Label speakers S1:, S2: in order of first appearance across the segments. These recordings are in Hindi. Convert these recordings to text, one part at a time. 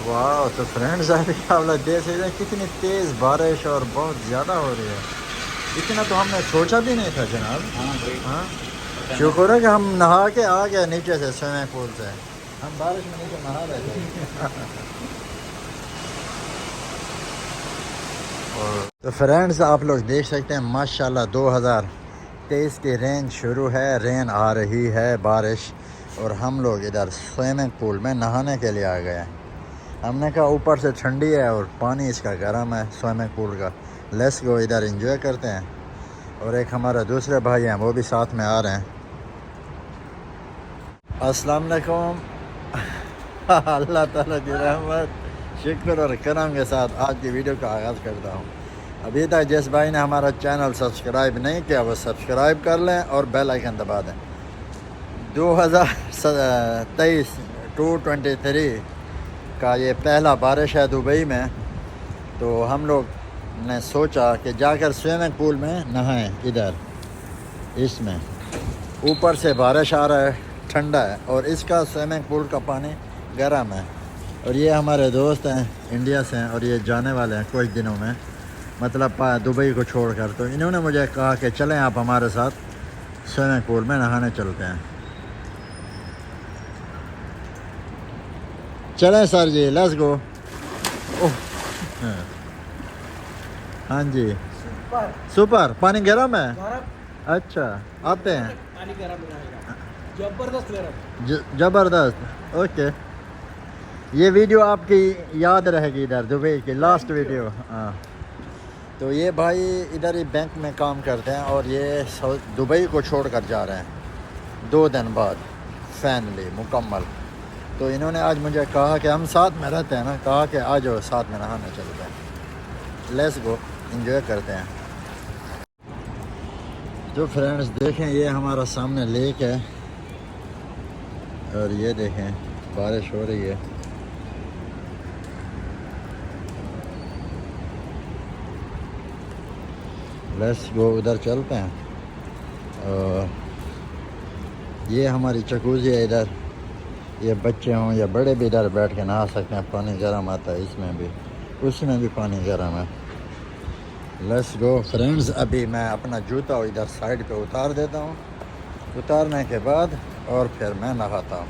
S1: वाह। तो फ्रेंड्स अभी आप लोग देख सकते हैं कितनी तेज़ बारिश और बहुत ज़्यादा हो रही है। इतना तो हमने सोचा भी नहीं था जनाब।
S2: हाँ भाई।
S1: हाँ,
S2: अचानक
S1: शुक्र
S2: से।
S1: है कि हम नहा के आ गए नीचे से, स्विमिंग पूल से। हम बारिश में नीचे नहा रहे थे। और तो फ्रेंड्स आप लोग देख सकते हैं माशाल्लाह 2023 की रेन शुरू है, रेन आ रही है, बारिश। और हम लोग इधर स्विमिंग पूल में नहाने के लिए आ गए हैं। हमने कहा ऊपर से ठंडी है और पानी इसका गर्म है स्विमिंग पूल का। लेट्स गो इधर एंजॉय करते हैं। और एक हमारे दूसरे भाई हैं वो भी साथ में आ रहे हैं। अस्सलाम वालेकुम। अल्लाह ताला की रहमत, शुक्र और करम के साथ आज की वीडियो का आगाज़ करता हूँ। अभी तक जिस भाई ने हमारा चैनल सब्सक्राइब नहीं किया वो सब्सक्राइब कर लें और बेल आइकन दबा दें। 2023 2023 का ये पहला बारिश है दुबई में। तो हम लोग ने सोचा कि जाकर स्विमिंग पूल में नहाएं। इधर इसमें ऊपर से बारिश आ रहा है, ठंडा है, और इसका स्विमिंग पूल का पानी गर्म है। और ये हमारे दोस्त हैं इंडिया से हैं और ये जाने वाले हैं कुछ दिनों में, मतलब दुबई को छोड़कर। तो इन्होंने मुझे कहा कि चलें आप हमारे साथ स्विमिंग पूल में नहाने चलते हैं। चलें सर जी, लेट्स गो। ओह हाँ जी।
S2: सुपर।
S1: सुपर। पानी गर्म है।
S2: गरम।
S1: अच्छा, आते हैं।
S2: पानी गरम रहेगा, जबरदस्त गरम।
S1: ज़बरदस्त। ओके, ये वीडियो आपकी याद रहेगी इधर दुबई की लास्ट वीडियो। हाँ। तो ये भाई इधर ही बैंक में काम करते हैं और ये दुबई को छोड़कर जा रहे हैं 2 दिन बाद, फैमिली मुकम्मल। तो इन्होंने आज मुझे कहा कि हम साथ में रहते हैं ना, कहा कि आ जाओ साथ में नहाने चलते हैं। लेट्स गो, एंजॉय करते हैं। तो फ्रेंड्स देखें ये हमारा सामने लेक है और ये देखें बारिश हो रही है। लेट्स गो, उधर चलते हैं। और ये हमारी जकूज़ी है इधर। ये बच्चे हों या बड़े भी इधर बैठ के नहा सकते हैं। पानी गर्म आता है इसमें भी, उसमें भी पानी गर्म है। Let's go friends. अभी मैं अपना जूता इधर साइड पे उतार देता हूँ, उतारने के बाद और फिर मैं नहाता हूँ।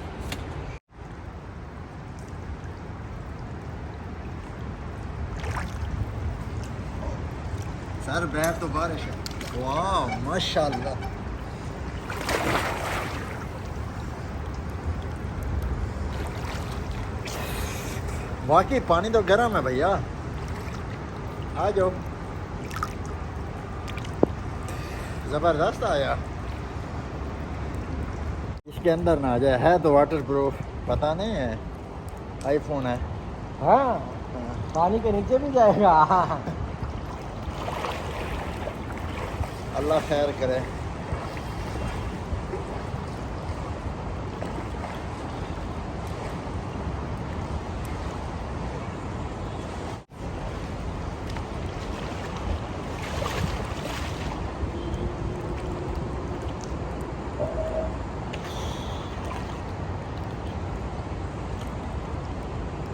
S1: सर बैर तो बारिश है। वाह माशाल्लाह। वाकई पानी तो गर्म है भैया, आ जाओ। ज़बरदस्त आया। इसके अंदर ना आ जाए, है तो वाटर प्रूफ, पता नहीं है, आईफोन है।
S2: हाँ, पानी के नीचे भी जाएगा।
S1: अल्लाह खैर करे।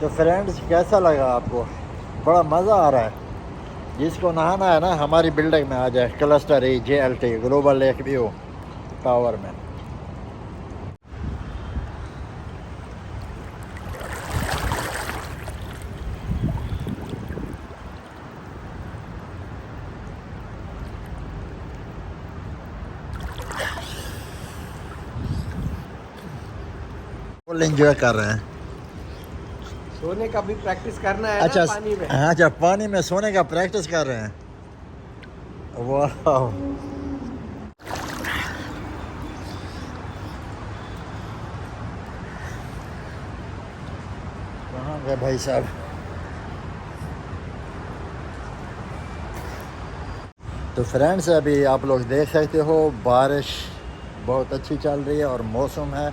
S1: तो फ्रेंड्स कैसा लगा आपको? बड़ा मज़ा आ रहा है। जिसको नहाना है ना हमारी बिल्डिंग में आ जाए, क्लस्टर ई JLT global lake view tower में। फुल एंजॉय कर रहे हैं।
S2: सोने का भी प्रैक्टिस करना है
S1: अच्छा,
S2: ना पानी में।
S1: अच्छा पानी में सोने का प्रैक्टिस कर रहे हैं। वाह, कहाँ गए भाई साहब? तो फ्रेंड्स अभी आप लोग देख सकते हो बारिश बहुत अच्छी चल रही है और मौसम है।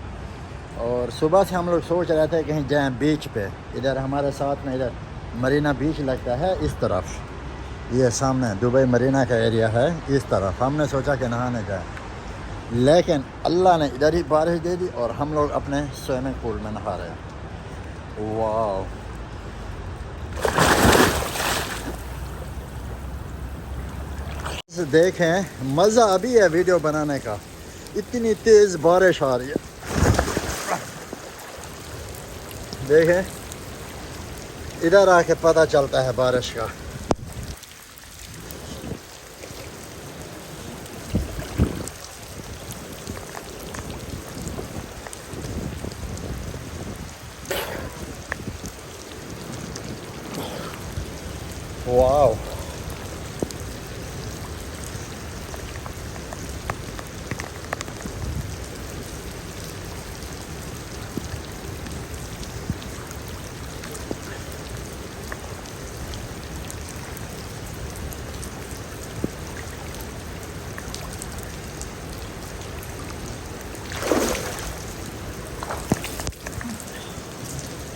S1: और सुबह से हम लोग सोच रहे थे कहीं जाएं बीच पे। इधर हमारे साथ में इधर मरीना बीच लगता है इस तरफ, ये सामने दुबई मरीना का एरिया है इस तरफ। हमने सोचा कि नहाने जाएं, लेकिन अल्लाह ने इधर ही बारिश दे दी और हम लोग अपने स्विमिंग पूल में नहा रहे हैं। वाह, देखें, मज़ा अभी है वीडियो बनाने का, इतनी तेज़ बारिश आ रही है। देखें, इधर आके पता चलता है बारिश का। वाओ,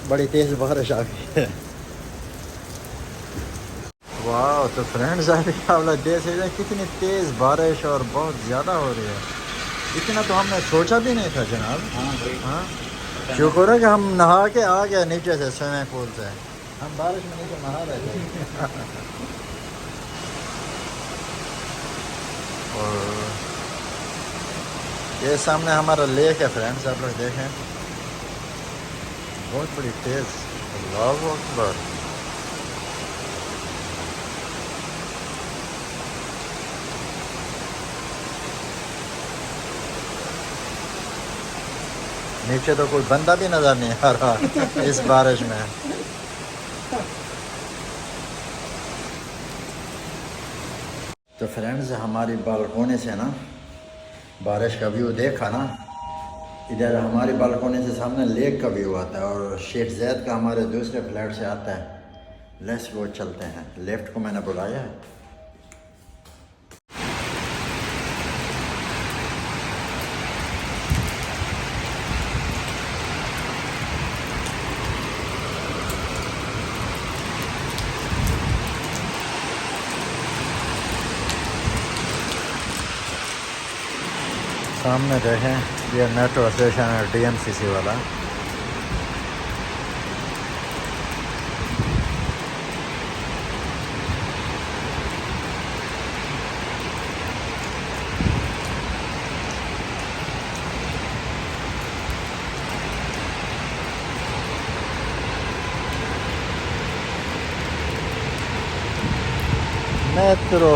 S1: बड़ी तेज़ बारिश आ गई है। वाह, तो फ्रेंड्स अभी आप लोग देख सकते हैं कितनी तेज़ बारिश और बहुत ज़्यादा हो रही है। इतना तो हमने सोचा भी नहीं था जनाब। हाँ, शुक्र है कि हम नहा के आ गए नीचे से, स्विमिंग पूल से। हम बारिश में नीचे नहा रहे थे। और ये सामने हमारा लेक है फ्रेंड्स, आप लोग देखें, बहुत बड़ी तेज़। अल्लाहु अकबर। नीचे तो कोई बंदा भी नज़र नहीं आ रहा इस बारिश में। तो फ्रेंड्स, हमारी बालकोनी से ना बारिश का व्यू देखा ना, इधर हमारी बालकोनी से सामने लेक का व्यू आता है और शेख जैद का हमारे दूसरे फ्लैट से आता है। लेट्स गो, चलते हैं। लेफ्ट को मैंने बुलाया है। सामने देखें, ये मेट्रो स्टेशन है डीएमसीसी वाला। मेट्रो